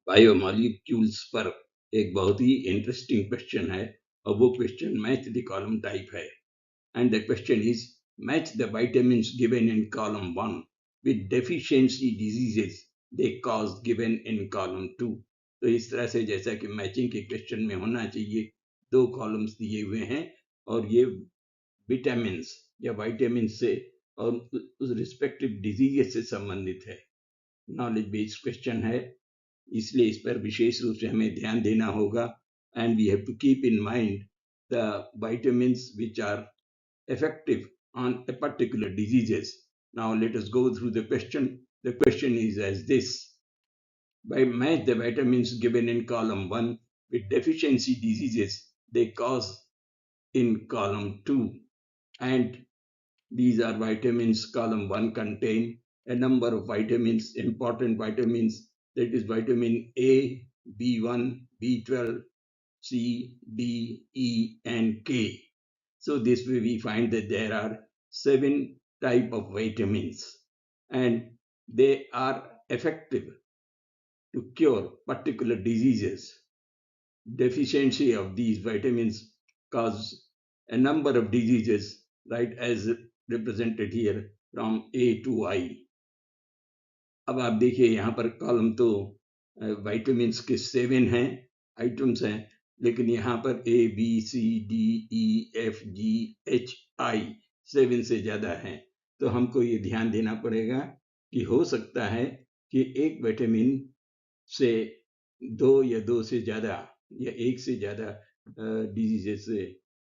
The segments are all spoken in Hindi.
बायोमॉलिक्यूल्स पर एक बहुत ही इंटरेस्टिंग क्वेश्चन है और वो question match the column type है and the question is match the vitamins given in column 1 with deficiency diseases they cause given in column 2। तो इस तरह से जैसा कि मैचिंग के क्वेश्चन में होना चाहिए, दो कॉलम्स दिए हुए हैं और ये विटामिन या वाइटामिन से और उस रिस्पेक्टिव डिजीज से संबंधित है। नॉलेज बेस्ड क्वेश्चन है, इसलिए इस पर विशेष रूप से हमें ध्यान देना होगा and we have to keep in mind the vitamins which are effective on a particular diseases. Now let us go through the question. The question is as this: by match the vitamins given in column 1 with deficiency diseases they cause in column 2, and these are vitamins. Column 1 contain a number of vitamins, important vitamins, that is vitamin A, B1, B12, C, D, E, and K. So this way we find that there are 7 type of vitamins and they are effective to cure particular diseases. Deficiency of these vitamins cause a number of diseases, right, as represented here from A to I. अब आप देखिए यहाँ पर कॉलम तो विटामिन्स के 7 हैं, आइटम्स हैं, लेकिन यहाँ पर A, B, C, D, E, F, G, H, I 7 से ज्यादा हैं। तो हमको ये ध्यान देना पड़ेगा कि हो सकता है कि एक विटामिन से 2 या 2 से ज्यादा या 1 से ज्यादा डिजीजेस से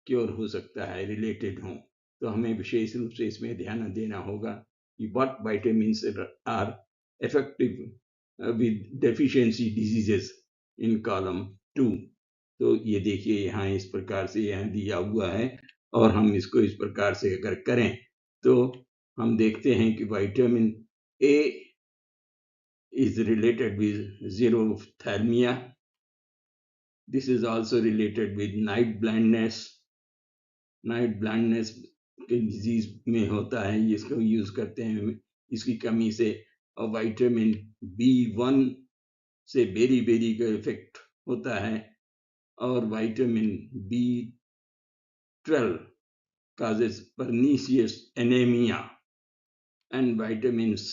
क्योर हो सकता है, रिलेटेड हों। तो हमें विशेष रूप से इसमें ध्यान देना होगा कि what vitamins are effective with deficiency diseases in column 2। तो ये देखिए यहाँ इस प्रकार से यहाँ दिया हुआ है और हम इसको इस प्रकार से अगर करें तो हम देखते हैं कि vitamin A is related with xerophthalmia. This is also related with night blindness. Night blindness के डिजीज में होता है, इसको यूज करते हैं इसकी कमी से। और विटामिन B1 से बेरी का इफेक्ट होता है और vitamin B12 causes pernicious anemia and vitamin C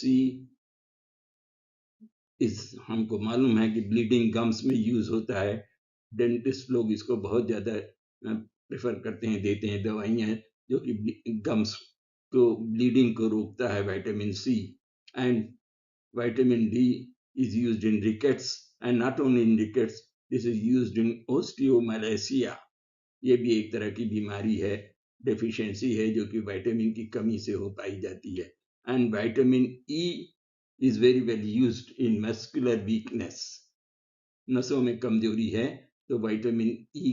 इस हमको मालूम है कि ब्लीडिंग गम्स में यूज होता है। डेंटिस्ट लोग इसको बहुत ज्यादा प्रेफर करते हैं, देते हैं दवाइयाँ जो कि गम्स को ब्लीडिंग को रोकता है, vitamin C। And vitamin D is used in rickets and not only in rickets, this is used in osteomalacia। ये भी एक तरह की बीमारी है, डेफिशिएंसी है जो कि विटामिन की कमी से हो पाई जाती है। And vitamin E is very well used in muscular weakness। नसों में कमजोरी है तो विटामिन E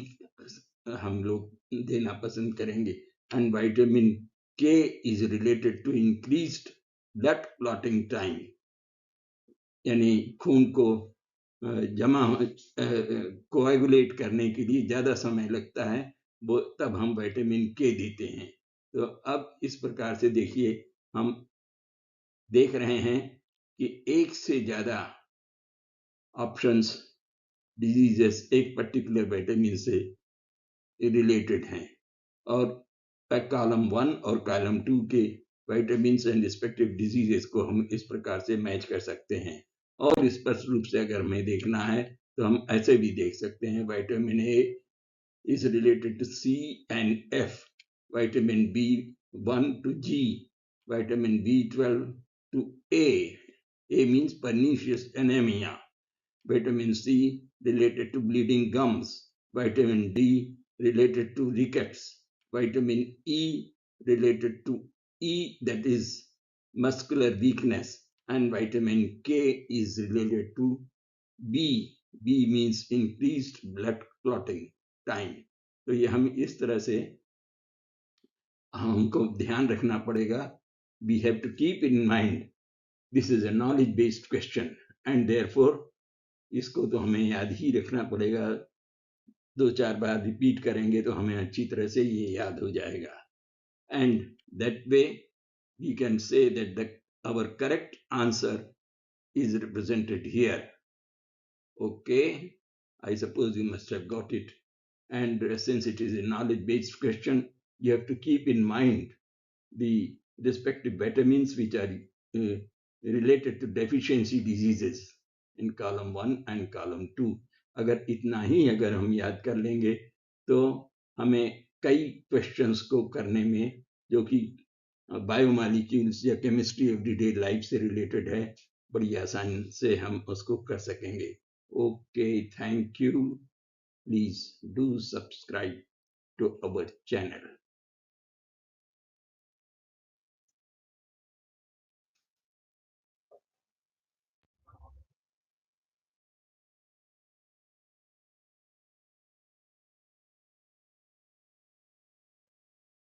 हम लोग देना पसंद करेंगे। And vitamin K is related to increased blood clotting time, यानी खून को जमा कोएगुलेट करने के लिए ज्यादा समय लगता है, वो तब हम विटामिन K देते हैं। तो अब इस प्रकार से देखिए, हम देख रहे हैं कि एक से ज्यादा ऑप्शंस डिजीजेस एक पर्टिकुलर विटामिन से रिलेटेड हैं और कॉलम 1 और कॉलम 2 के विटामिन्स एंड रिस्पेक्टिव डिजीजेस को हम इस प्रकार से मैच कर सकते हैं। और स्पष्ट रूप से अगर हमें देखना है तो हम ऐसे भी देख सकते हैं, vitamin A is related to C and F, vitamin B1 to G, vitamin B12 to A means pernicious anemia, vitamin C related to bleeding gums, vitamin D related to rickets, vitamin E related to E, that is muscular weakness, and vitamin K is related to B. B means increased blood clotting time। तो ये हम इस तरह से हमको ध्यान रखना पड़ेगा। We have to keep in mind this is a knowledge based question and therefore इसको तो हमें याद ही रखना पड़ेगा। 2-4 बार रिपीट करेंगे तो हमें अच्छी तरह से ये याद हो जाएगा। And that way we can say that our correct answer is represented here। Okay, I suppose you must have got it. And since it is a knowledge-based question, you have to keep in mind the respective vitamins which are related to deficiency diseases in column 1 and column 2. अगर इतना ही अगर हम याद कर लेंगे तो हमें कई क्वेश्चंस को करने में जो कि बायोमॉलिक्यूल्स या केमिस्ट्री एवरीडे लाइफ से रिलेटेड है बड़ी आसानी से हम उसको कर सकेंगे. Okay, thank you. Please do subscribe to our channel.